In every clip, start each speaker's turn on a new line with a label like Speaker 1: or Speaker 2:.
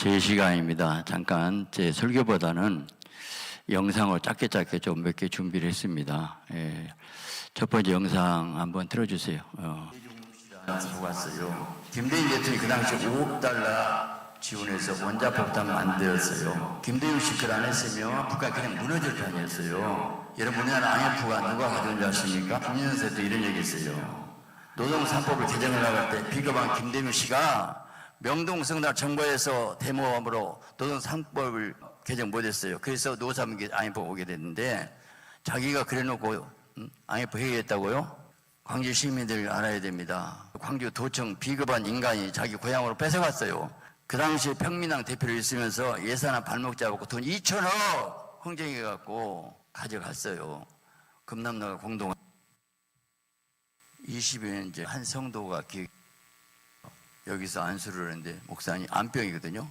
Speaker 1: 제 시간입니다. 잠깐 제 설교보다는 영상을 짧게 좀 몇 개 준비를 했습니다. 첫 번째 영상 한번 틀어주세요. 왔어요. 김대중 대통령이 그 당시 5억 달러 지원해서 원자폭탄 만들었어요. 김대중 씨 글 안 했으면 북한이 그냥 무너질 판이었어요. 여러분, 우리나라 IMF가 누가 가져온 줄 아십니까? 김영세도 이런 얘기 했어요. 노동 3법을 개정을 나갈 때 비겁한 김대중 씨가 명동성당 정부에서 대모함으로 노동 3법을 개정 못했어요. 그래서 노사민기 IMF 오게 됐는데, 자기가 그래놓고 IMF 회의했다고요? 광주 시민들 알아야 됩니다. 광주 도청 비겁한 인간이 자기 고향으로 뺏어갔어요. 그 당시에 평민당 대표를 있으면서 예산안 발목 잡고 돈 2천억 흥정해갖고 가져갔어요. 금남로가 공동 20여 년째 한 성도가 여기서 안수를 하는데, 목사님 암병이거든요.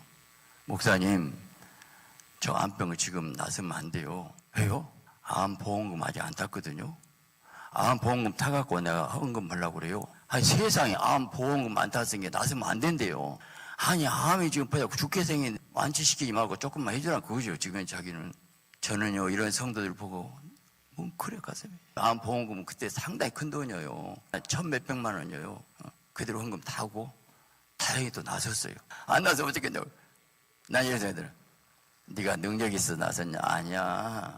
Speaker 1: 목사님, 저 암병을 지금 나서면 안 돼요. 왜요? 암보험금 아직 안 탔거든요. 암보험금 타갖고 내가 헌금 하려고 그래요. 아니, 세상에 암보험금 안 탔으니까 나서면 안 된대요. 아니, 암이 지금 죽게 생긴 완치시키지 말고 조금만 해주라 그거죠. 지금 자기는. 저는요, 이런 성도들 보고 그래 가슴이. 암보험금은 그때 상당히 큰 돈이에요. 1,000몇백만 원이에요. 그대로 헌금 타고 다행히 또 나섰어요. 안 나서면 어쩌겠냐고. 난 이런 생각이 들어. 네가 능력 있어 나섰냐? 아니야.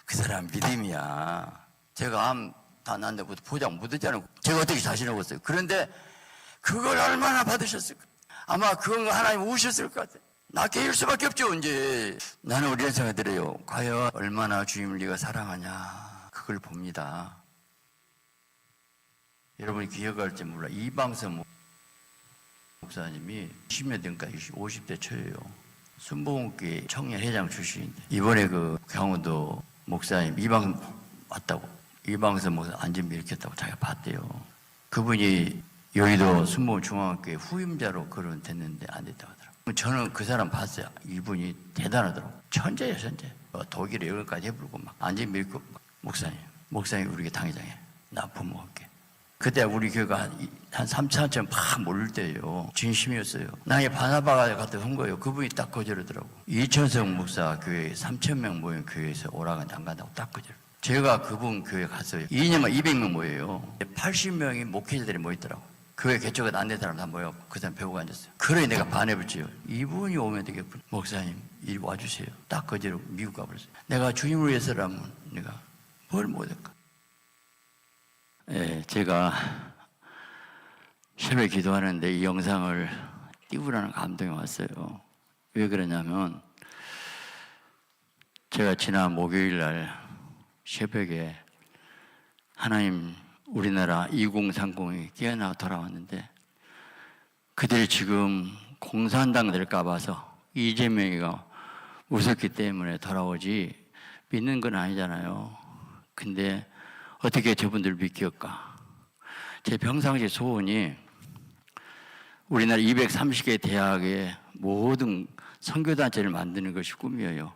Speaker 1: 그 사람 믿음이야. 제가 암 다 났는데 포장 묻었잖아요. 제가 어떻게 자신하고 있어요. 그런데 그걸 얼마나 받으셨을까? 아마 그건 하나님 우셨을 것 같아요. 낫게 일 수밖에 없죠. 이제 나는 이런 생각이 들어요. 과연 얼마나 주님을 네가 사랑하냐, 그걸 봅니다. 여러분이 기억할지 몰라. 이방선 목사님이 10년 전까지 50대 초예요. 순복음교회 청년회장 출신인데, 이번에 그 강원도 목사님 이방선 왔다고, 이방선 목사 안전비 일으켰다고 자기가 봤대요. 그분이 여의도 순복음중앙교회 후임자로 거론됐는데 안 됐다고 하더라고요. 저는 그 사람 봤어요. 이분이 대단하더라고요. 천재예요, 천재. 독일에 여기까지 해부르고 막 안전비 일으키고, 목사님 우리 당회장에 나 부모할게. 그때 우리 교회가 한 3,000명 막 몰릴 때예요. 진심이었어요. 나의 바나바가 갔다 온 거예요. 그분이 딱 거절하더라고. 이천성 목사 교회 3,000명 모인 교회에서 오라가 안 간다고 딱 거절. 제가 그분 교회 갔어요. 2년만 200명 모여요. 80명이 목회자들이 모였더라고. 교회 개척가 안 된 사람 다 모여. 그 사람 배우고 앉았어요. 그래 내가 반해봤지요. 이분이 오면 되겠구나. 목사님 이리 와주세요. 딱 거절하고 미국 가버렸어요. 내가 주님을 위해서라면 내가 뭘 못할까? 제가 새벽에 기도하는데 이 영상을 띄우라는 감동이 왔어요. 왜 그러냐면, 제가 지난 목요일 날 새벽에 하나님 우리나라 2030이 깨어나 돌아왔는데, 그들이 지금 공산당 될까 봐서 이재명이가 무섭기 때문에 돌아오지 믿는 건 아니잖아요. 근데 어떻게 저분들 믿길까? 제 평상시 소원이 우리나라 230개 대학의 모든 선교단체를 만드는 것이 꿈이에요.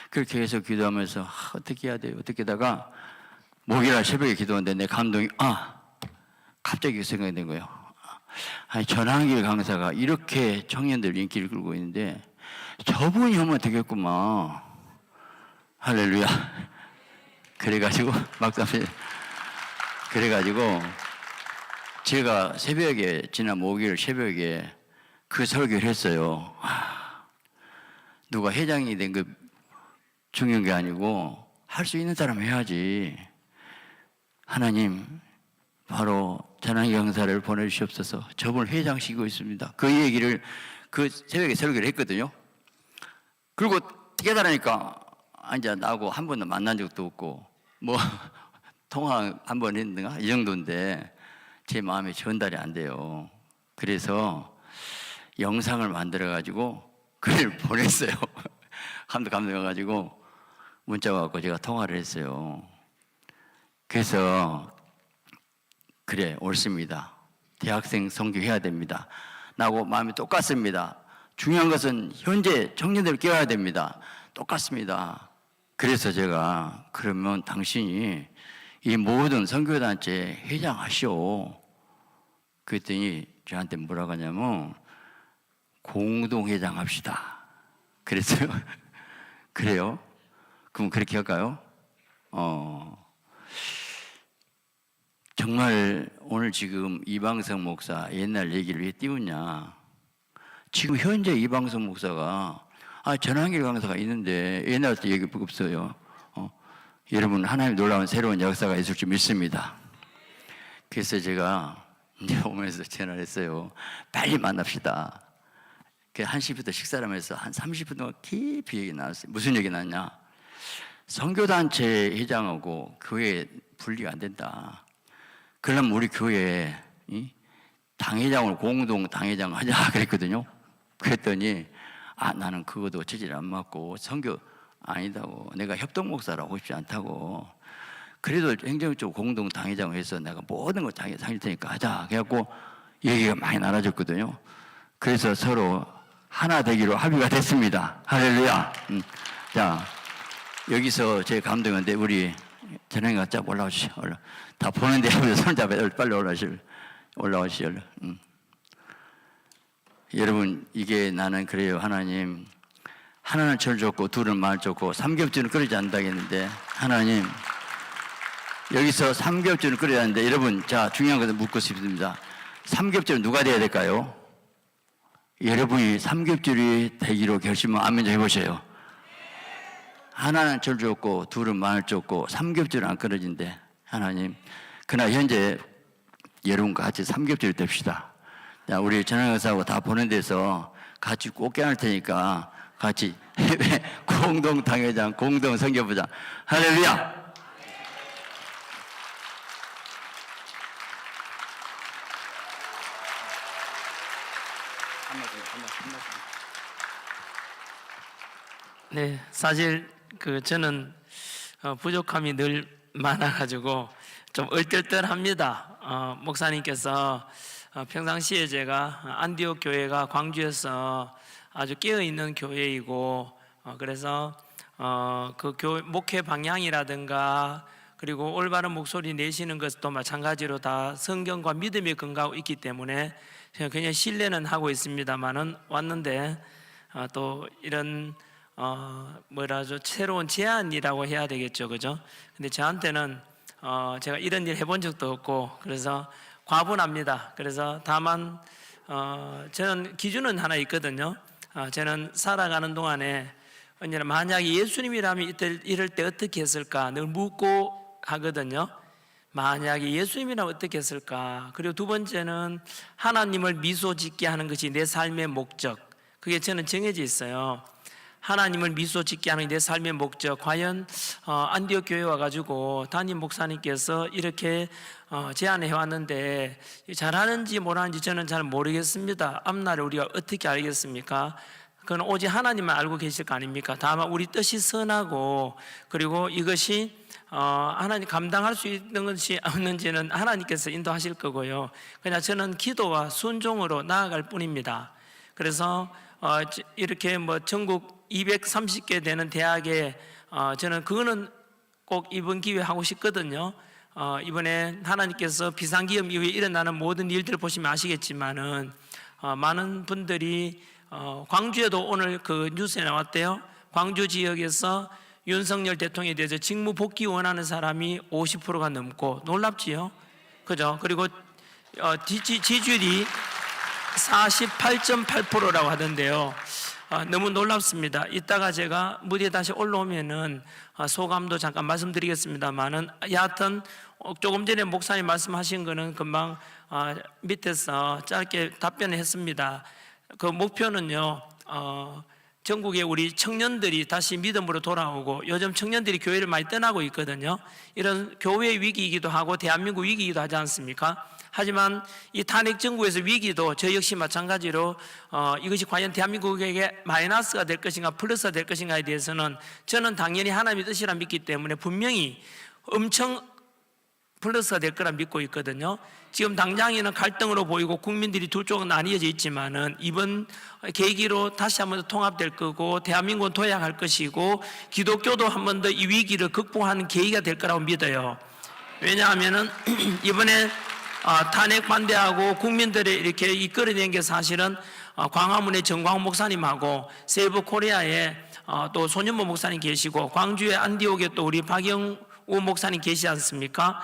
Speaker 1: 그렇게 해서 기도하면서 어떻게 해야 돼요? 어떻게 하다가 목요일 새벽에 기도하는데 내 감동이 갑자기 생각이 된 거예요. 아니, 전한길 강사가 이렇게 청년들 인기를 끌고 있는데 저분이 하면 되겠구만. 할렐루야. 그래가지고 제가 새벽에, 지난 목요일 새벽에 그 설교를 했어요. 누가 회장이 된 거 중요한 게 아니고 할 수 있는 사람 해야지. 하나님 바로 전환기 강사를 보내주시옵소서. 저분을 회장시키고 있습니다. 그 얘기를 그 새벽에 설교를 했거든요. 그리고 깨달으니까 이제 나하고 한 번도 만난 적도 없고 통화 한 번 했는가 이 정도인데 제 마음에 전달이 안 돼요. 그래서 영상을 만들어 가지고 그걸 보냈어요. 감동해가지고 문자 와서 제가 통화를 했어요. 그래서 그래 옳습니다. 대학생 선교해야 됩니다. 나하고 마음이 똑같습니다. 중요한 것은 현재 청년들을 깨워야 됩니다. 똑같습니다. 그래서 제가 그러면 당신이 이 모든 선교단체 회장하시오. 그랬더니 저한테 뭐라고 하냐면 공동회장 합시다. 그랬어요. 그래요? 그럼 그렇게 할까요? 정말 오늘 지금 이방성 목사 옛날 얘기를 왜 띄우냐? 지금 현재 이방성 목사가 전환길 강사가 있는데 옛날부터 얘기 없어요. 여러분 하나님 놀라운 새로운 역사가 있을 줄 믿습니다. 그래서 제가 이제 오면서 전화를 했어요. 빨리 만납시다. 1시부터 식사를 하면서 한 30분 동안 깊이 얘기 나눴어요. 무슨 얘기 나왔냐? 선교단체 회장하고 교회 분리가 안 된다. 그러면 우리 교회에 당회장을 공동 당회장 하자 그랬거든요. 그랬더니 나는 그것도 체질 안 맞고 선교 아니다고, 내가 협동목사라고 하고 싶지 않다고, 그래도 행정적 공동 당회장 해서 내가 모든 걸 상일 테니까 하자. 그래갖고 얘기가 많이 나눠졌거든요. 그래서 서로 하나 되기로 합의가 됐습니다. 할렐루야. 자, 여기서 제 감동인데 우리 전행가 쫙 올라오시죠. 다 보는데 손 잡아요. 빨리 올라오시죠. 여러분, 이게 나는 그래요. 하나님, 하나는 절 줬고 둘은 말 줬고 삼겹살은 끓이지 않는다 했는데, 하나님 여기서 삼겹살은 끓여야 하는데, 여러분, 자, 중요한 것을 묻고 싶습니다. 삼겹살은 누가 돼야 될까요? 여러분이 삼겹살이 되기로 결심하면 아멘 좀 해보세요. 하나는 절 줬고 둘은 마늘 줬고 삼겹살은 안 끊어진대. 하나님, 그러나 현재 여러분과 같이 삼겹살이 됩시다. 자, 우리 전화가사하고 다 보는 데서 같이 꼭 껴안을 테니까 같이 해외 공동 당회장, 공동 선교부장. 할렐루야.
Speaker 2: 네, 사실 저는 부족함이 늘 많아가지고 좀 얼떨떨합니다. 목사님께서 평상시에 제가 안디옥 교회가 광주에서 아주 깨어 있는 교회이고, 그래서 그 교회 목회 방향이라든가 그리고 올바른 목소리 내시는 것도 마찬가지로 다 성경과 믿음에 근거하고 있기 때문에 그냥 신뢰는 하고 있습니다만은 왔는데 또 이런 새로운 제안이라고 해야 되겠죠, 그죠? 근데 저한테는 제가 이런 일 해본 적도 없고 그래서 과분합니다. 그래서 다만 저는 기준은 하나 있거든요. 저는 살아가는 동안에 언제나 만약에 예수님이라면 이럴 때 어떻게 했을까 늘 묻고 하거든요. 만약에 예수님이라면 어떻게 했을까. 그리고 두 번째는 하나님을 미소 짓게 하는 것이 내 삶의 목적. 그게 저는 정해져 있어요. 하나님을 미소 짓게 하는 내 삶의 목적. 과연 안디옥 교회 와가지고 담임 목사님께서 이렇게 제안해 왔는데 잘하는지 못하는지 저는 잘 모르겠습니다. 앞날에 우리가 어떻게 알겠습니까? 그건 오직 하나님만 알고 계실 거 아닙니까? 다만 우리 뜻이 선하고 그리고 이것이 하나님 감당할 수 있는 것이 없는지는 하나님께서 인도하실 거고요. 그냥 저는 기도와 순종으로 나아갈 뿐입니다. 그래서 이렇게 전국 230개 되는 대학에 저는 그거는 꼭 이번 기회에 하고 싶거든요. 이번에 하나님께서 비상기업 이후에 일어나는 모든 일들을 보시면 아시겠지만은 많은 분들이 광주에도 오늘 그 뉴스에 나왔대요. 광주 지역에서 윤석열 대통령에 대해서 직무 복귀 원하는 사람이 50%가 넘고 놀랍지요, 그죠? 그리고 지지율이 48.8%라고 하던데요. 너무 놀랍습니다. 이따가 제가 무대에 다시 올라오면은 소감도 잠깐 말씀드리겠습니다만은, 여하튼 조금 전에 목사님 말씀하신 거는 금방 밑에서 짧게 답변을 했습니다. 그 목표는요, 전국에 우리 청년들이 다시 믿음으로 돌아오고, 요즘 청년들이 교회를 많이 떠나고 있거든요. 이런 교회 위기이기도 하고 대한민국 위기이기도 하지 않습니까? 하지만 이 탄핵 정부에서 위기도 저 역시 마찬가지로 이것이 과연 대한민국에게 마이너스가 될 것인가 플러스가 될 것인가에 대해서는 저는 당연히 하나님의 뜻이라 믿기 때문에 분명히 엄청 플러스가 될 거라 믿고 있거든요. 지금 당장에는 갈등으로 보이고 국민들이 두 쪽은 나뉘어져 있지만은 이번 계기로 다시 한 번 더 통합될 거고 대한민국은 도약할 것이고 기독교도 한 번 더 이 위기를 극복하는 계기가 될 거라고 믿어요. 왜냐하면은 이번에 탄핵 반대하고 국민들을 이렇게 이끌어낸 게 사실은 광화문의 정광 목사님하고 세이브 코리아에 또 손현모 목사님 계시고 광주의 안디옥에 또 우리 박영우 목사님 계시지 않습니까?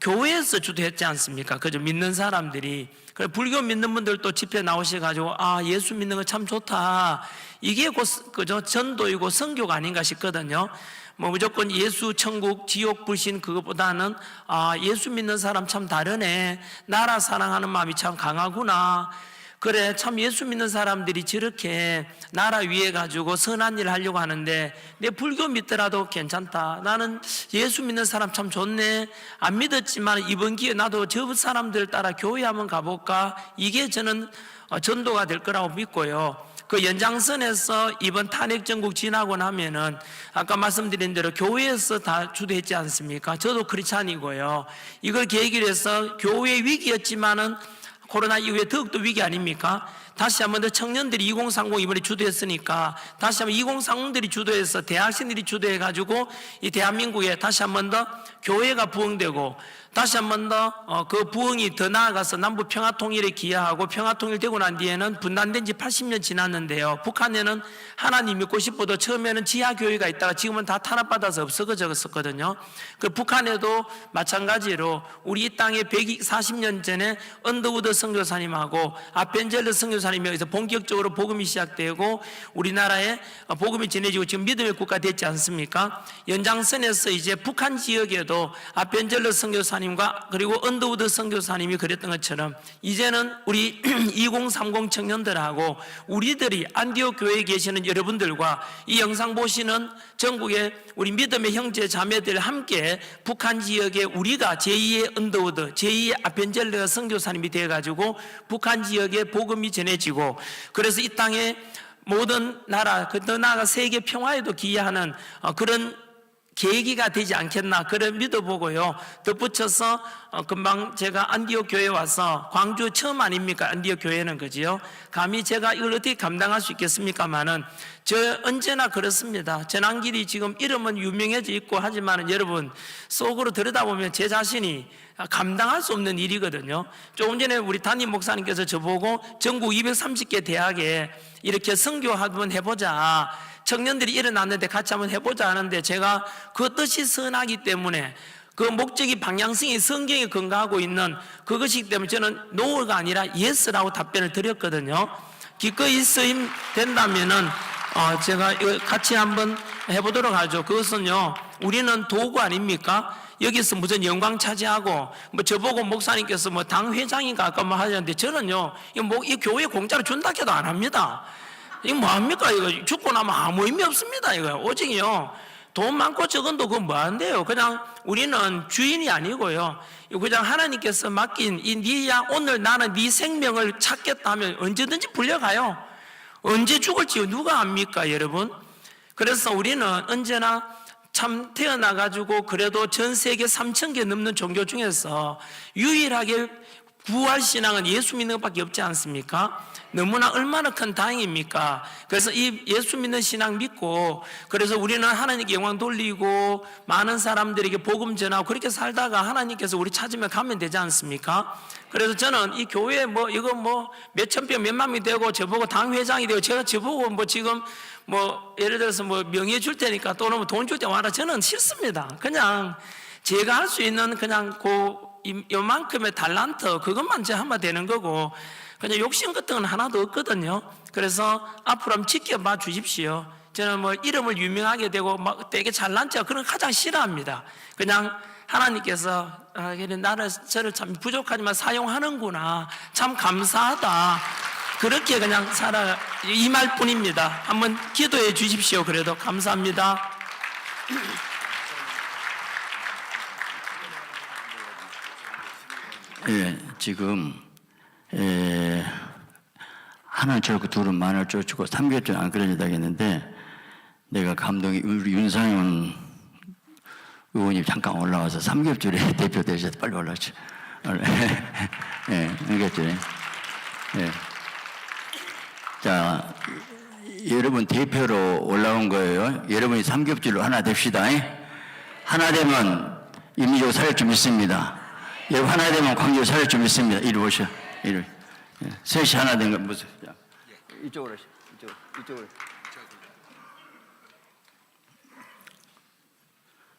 Speaker 2: 교회에서 주도했지 않습니까? 그저 믿는 사람들이. 그래 불교 믿는 분들도 집회 나오셔가지고 예수 믿는 거 참 좋다. 이게 그저 전도이고 선교가 아닌가 싶거든요. 뭐 무조건 예수, 천국, 지옥, 불신 그것보다는 예수 믿는 사람 참 다르네. 나라 사랑하는 마음이 참 강하구나. 그래 참 예수 믿는 사람들이 저렇게 나라 위에 가지고 선한 일을 하려고 하는데 내 불교 믿더라도 괜찮다. 나는 예수 믿는 사람 참 좋네. 안 믿었지만 이번 기회에 나도 저 사람들 따라 교회 한번 가볼까. 이게 저는 전도가 될 거라고 믿고요. 그 연장선에서 이번 탄핵 정국 지나고 나면은 아까 말씀드린 대로 교회에서 다 주도했지 않습니까? 저도 크리스찬이고요. 이걸 계기로 해서 교회 위기였지만은 코로나 이후에 더욱더 위기 아닙니까? 다시 한번 더 청년들이 2030 이번에 주도했으니까 다시 한번 2030들이 주도해서 대학생들이 주도해가지고 이 대한민국에 다시 한번 더 교회가 부흥되고 다시 한번 더 그 부흥이 더 나아가서 남북 평화통일에 기여하고 평화통일되고 난 뒤에는 분단된 지 80년 지났는데요. 북한에는 하나님 믿고 싶어도 처음에는 지하교회가 있다가 지금은 다 탄압받아서 없어졌거든요. 그 북한에도 마찬가지로 우리 이 땅에 140년 전에 언더우드 선교사님하고 아펜젤러 선교사님이 여기서 본격적으로 복음이 시작되고 우리나라에 복음이 전해지고 지금 믿음의 국가 됐지 않습니까? 연장선에서 이제 북한 지역에도 아펜젤러 선교사님과 그리고 언더우드 선교사님이 그랬던 것처럼 이제는 우리 2030 청년들하고 우리들이 안디옥 교회에 계시는 여러분들과 이 영상 보시는 전국의 우리 믿음의 형제 자매들 함께 북한 지역에 우리가 제2의 언더우드, 제2의 아펜젤러 선교사님이 되어가지고 북한 지역에 복음이 전해지고 그래서 이 땅의 모든 나라, 더 나아가 세계 평화에도 기여하는 그런 계기가 되지 않겠나 그런 믿어보고요. 덧붙여서 금방 제가 안디옥 교회에 와서 광주 처음 아닙니까? 안디옥 교회는 그지요? 감히 제가 이걸 어떻게 감당할 수 있겠습니까마는 저 언제나 그렇습니다. 전환길이 지금 이름은 유명해져 있고 하지만 여러분 속으로 들여다보면 제 자신이 감당할 수 없는 일이거든요. 조금 전에 우리 담임 목사님께서 저보고 전국 230개 대학에 이렇게 선교 한번 해보자. 청년들이 일어났는데 같이 한번 해보자 하는데 제가 그 뜻이 선하기 때문에 그 목적이 방향성이 성경에 근거하고 있는 그것이기 때문에 저는 no가 아니라 yes라고 답변을 드렸거든요. 기꺼이 쓰임 된다면은 제가 이거 같이 한번 해보도록 하죠. 그것은요 우리는 도구 아닙니까? 여기서 무슨 영광 차지하고 뭐 저보고 목사님께서 뭐 당회장인가 아까 뭐 하셨는데 저는요 이 교회 공짜로 준다 해도 안 합니다. 이거 뭐합니까? 이거 죽고 나면 아무 의미 없습니다. 이거 오직이요 돈 많고 적은도 그거 뭐한대요. 그냥 우리는 주인이 아니고요 그냥 하나님께서 맡긴 이 니야 오늘 나는 네 생명을 찾겠다 하면 언제든지 불려가요. 언제 죽을지 누가 압니까 여러분? 그래서 우리는 언제나 참 태어나가지고 그래도 전 세계 3,000개 넘는 종교 중에서 유일하게 부활신앙은 예수 믿는 것밖에 없지 않습니까? 너무나 얼마나 큰 다행입니까? 그래서 이 예수 믿는 신앙 믿고 그래서 우리는 하나님께 영광 돌리고 많은 사람들에게 복음 전하고 그렇게 살다가 하나님께서 우리 찾으면 가면 되지 않습니까? 그래서 저는 이 교회 이거 몇천 명 몇만 명이 되고 저보고 당회장이 되고 제가 저보고 지금 예를 들어서 명예 줄 테니까 또는 돈 줄 때 와라 저는 싫습니다. 그냥 제가 할 수 있는 그냥 요만큼의 달란트 그것만 제가 하면 되는 거고 그냥 욕심 같은 건 하나도 없거든요. 그래서 앞으로 한번 지켜봐 주십시오. 저는 이름을 유명하게 되고 되게 잘난 척 그런 거 가장 싫어합니다. 그냥 하나님께서 저를 참 부족하지만 사용하는구나 참 감사하다 그렇게 그냥 살아 이 말뿐입니다. 한번 기도해 주십시오. 그래도 감사합니다.
Speaker 1: 예, 지금 하나는 저렇고 둘은 만을 쫓고 3개월 전에 안 그러려다 했는데 내가 감동이 우리 윤상현 의원님 잠깐 올라와서 3개월쯤에 대표 되셔서 빨리 올라오죠. 예, 3개월쯤에. 예. 자, 여러분 대표로 올라온 거예요. 여러분이 3개월로 하나 됩시다. 하나 되면 임의적으로 살릴 줄 믿습니다. 여러분 하나 되면 광주를 살릴 줄 믿습니다. 이리 오셔. 이리. 셋이 하나 된 거 무슨? 이쪽으로 하시. 이쪽으로.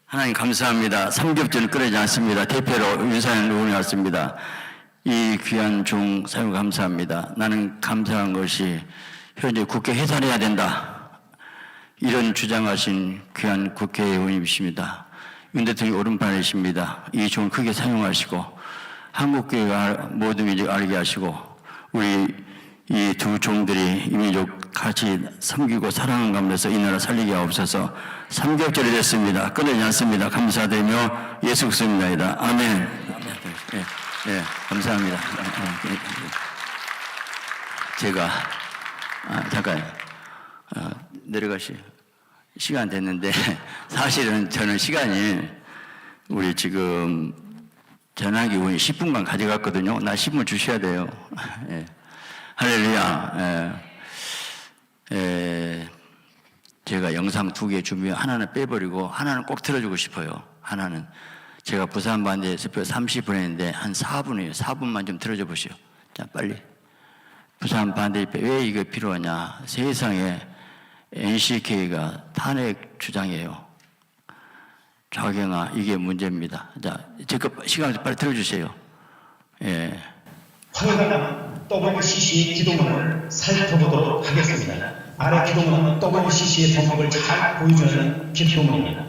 Speaker 1: 하나님 감사합니다. 삼겹살 끓이지 않습니다. 대표로 윤사연 의원이 왔습니다. 이 귀한 종 사용 감사합니다. 나는 감사한 것이 현재 국회 해산해야 된다. 이런 주장하신 귀한 국회의원님이십니다. 윤 대통령 오른팔이십니다. 이 종을 크게 사용하시고 한국교회가 모든 민족 알게 하시고 우리 이 두 종들이 이 민족 같이 섬기고 사랑하는 가운데서 이 나라 살리게 하옵소서. 삼겹절이 됐습니다. 끊어지지 않습니다. 감사드리며 예수 그리스도입니다. 아멘. 예, 감사합니다. 제가 잠깐 내려가시 시간 됐는데 사실은 저는 시간이 우리 지금 전화기 의원이 10분간 가져갔거든요. 나 10분 주셔야 돼요. 예. 할렐루야. 제가 영상 2개 준비, 하나는 빼버리고 하나는 꼭 틀어주고 싶어요. 하나는 제가 부산 반대 스표 30분 했는데 한 4분이에요. 4분만 좀 틀어줘 보시오. 자, 빨리. 부산 반대 왜 이게 필요하냐? 세상에 NCK가 탄핵 주장이에요. 좌경아, 이게 문제입니다. 자, 제거 시간 빨리 틀어주세요. 예.
Speaker 3: 황해강 WCC 기도문을 살펴보도록 하겠습니다. 아래 기도문은 WCC의 전목을 잘 보여주는 기도문입니다.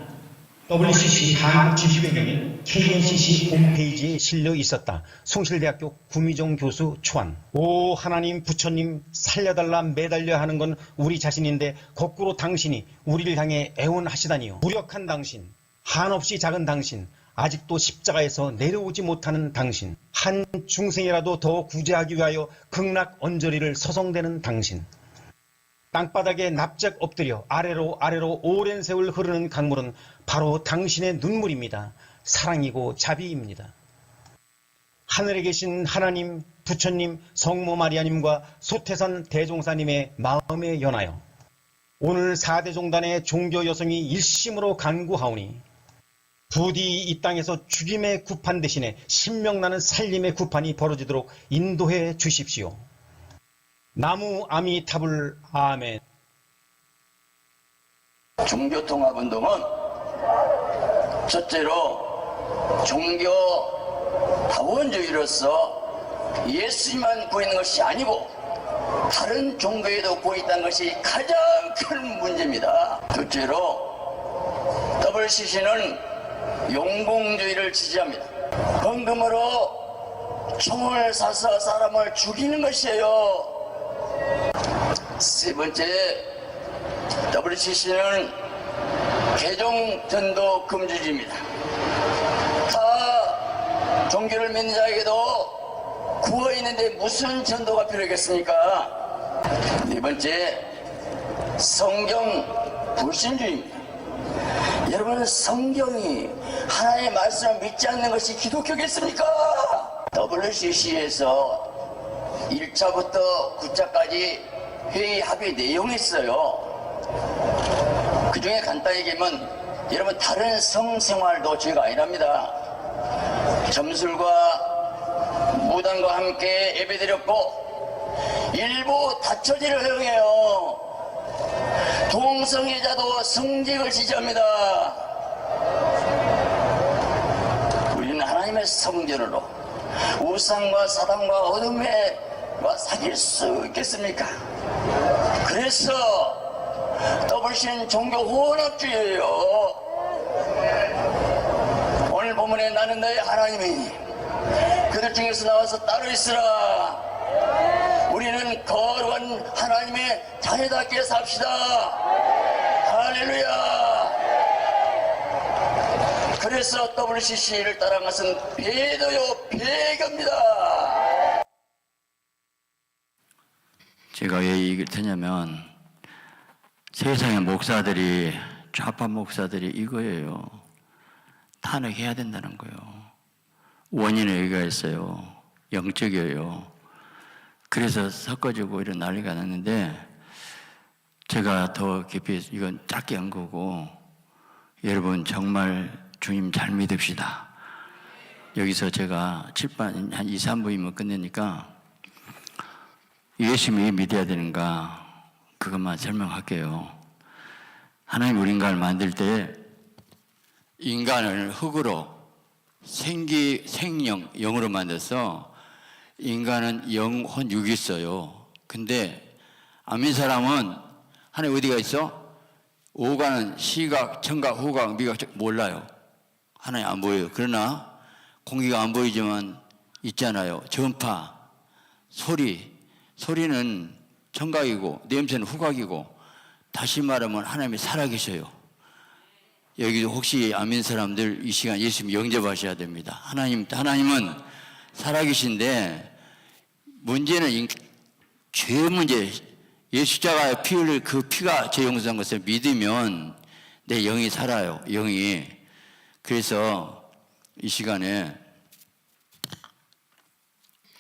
Speaker 3: WCC 한국지휘변경인 KNCC 홈페이지에 실려 있었다. 숭실대학교 구미정 교수 초안. 오 하나님 부처님 살려달라 매달려 하는 건 우리 자신인데 거꾸로 당신이 우리를 향해 애원하시다니요. 무력한 당신, 한없이 작은 당신, 아직도 십자가에서 내려오지 못하는 당신, 한 중생이라도 더 구제하기 위하여 극락 언저리를 서성대는 당신, 땅바닥에 납작 엎드려 아래로 오랜 세월 흐르는 강물은 바로 당신의 눈물입니다. 사랑이고 자비입니다. 하늘에 계신 하나님, 부처님, 성모 마리아님과 소태산 대종사님의 마음에 연하여 오늘 4대 종단의 종교 여성이 일심으로 간구하오니 부디 이 땅에서 죽임의 구판 대신에 신명나는 살림의 구판이 벌어지도록 인도해 주십시오. 나무 아미타불 아멘.
Speaker 1: 종교통합운동은 첫째로 종교 다원주의로서 예수님만 구하는 것이 아니고 다른 종교에도 구했다는 것이 가장 큰 문제입니다. 둘째로 WCC는 용공주의를 지지합니다. 헌금으로 총을 쏴서 사람을 죽이는 것이에요. 세 번째, WCC는 개종 전도 금지주의입니다. 다 종교를 믿는 자에게도 구워 있는데 무슨 전도가 필요하겠습니까? 네 번째, 성경 불신주의입니다. 여러분, 성경이 하나님의 말씀을 믿지 않는 것이 기독교겠습니까? WCC에서 1차부터 9차까지 회의 합의 내용이 있어요. 그 중에 간단히 얘기하면 여러분, 다른 성생활도 죄가 아니랍니다. 점술과 무당과 함께 예배드렸고 일부 다처지를 허용해요. 동성애자도 성직을 지지합니다. 우리는 하나님의 성전으로 우상과 사단과 어둠에 사귈 수 있겠습니까? 그래서 WCC는 종교 혼합주의예요. 오늘 본문에 나는 너의 하나님이니 그들 중에서 나와서 따로 있으라. 우리는 거룩한 하나님의 자녀답게 삽시다. 할렐루야. 그래서 WCC를 따라간 것은 배도요 배교입니다. 제가 왜 이 얘기를 했냐면 세상의 목사들이, 좌파 목사들이 이거예요. 탄핵해야 된다는 거예요. 원인을 얘기했어요. 영적이에요. 그래서 섞어지고 이런 난리가 났는데 제가 더 깊이 이건 짧게 한 거고, 여러분 정말 주님 잘 믿읍시다. 여기서 제가 7반 한 2, 3부이면 끝내니까 예수님이 믿어야 되는가? 그것만 설명할게요. 하나님 우리 인간을 만들 때 인간을 흙으로 생명, 영으로 만들어서 인간은 영혼, 육이 있어요. 근데 안 믿는 사람은 하나님 어디가 있어? 오가는 시각, 청각, 후각, 미각 몰라요. 하나님 안 보여요. 그러나 공기가 안 보이지만 있잖아요. 전파, 소리는 청각이고 냄새는 후각이고, 다시 말하면 하나님이 살아계셔요. 여기도 혹시 안 믿는 사람들 이 시간 예수님 영접하셔야 됩니다. 하나님은 살아계신데 문제는 죄 문제. 예수자가 피 흘릴 그 피가 제 용서한 것을 믿으면 내 영이 살아요. 영이. 그래서 이 시간에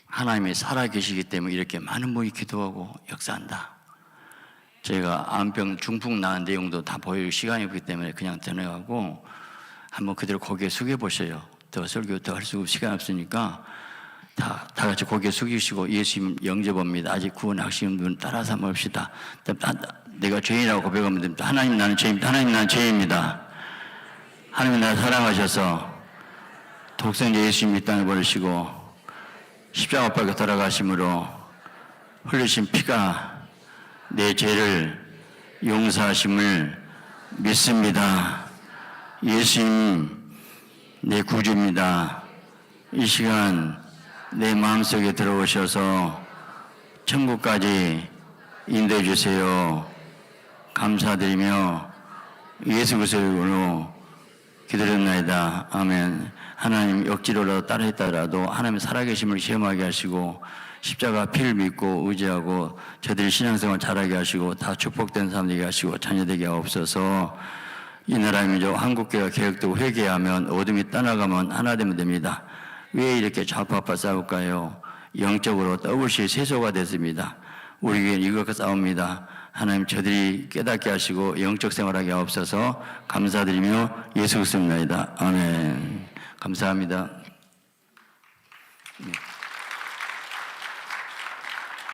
Speaker 1: 하나님이 살아계시기 때문에 이렇게 많은 분이 기도하고 역사한다. 저희가 암병 중풍 나은 내용도 다 보일 시간이 없기 때문에 그냥 전해가고 한번 그대로 고개 숙여보세요. 더 설교 더 할 수 시간 없으니까 다 같이 고개 숙이시고 예수님 영접합니다. 아직 구원하시는 분 따라서 한번 봅시다. 내가 죄인이라고 고백하면 됩니다. 하나님 나는 죄입니다. 하나님 나는 죄입니다. 하나님 나를 사랑하셔서 독생자 예수님 이 땅에 버리시고 십자가 밖에 돌아가심으로 흘리신 피가 내 죄를 용서하심을 믿습니다. 예수님 내 구주입니다. 이 시간 내 마음속에 들어오셔서 천국까지 인도해 주세요. 감사드리며 예수 그리스도로 기도했나이다. 아멘. 하나님 억지로라도 따라했다라도 하나님 살아계심을 시험하게 하시고 십자가 피를 믿고 의지하고 저들이 신앙생활 잘하게 하시고 다 축복된 사람 되게 하시고 자녀되게 하옵소서. 이 나라의 민족 한국교회가 개혁되고 회개하면 어둠이 떠나가면 하나 되면 됩니다. 왜 이렇게 좌파파 싸울까요? 영적으로 더블씩 세소가 됐습니다. 우리 교회는 이것과 싸웁니다. 하나님 저들이 깨닫게 하시고 영적 생활하게 하옵소서. 감사드리며 예수 그리스도입니다. 아멘. 감사합니다.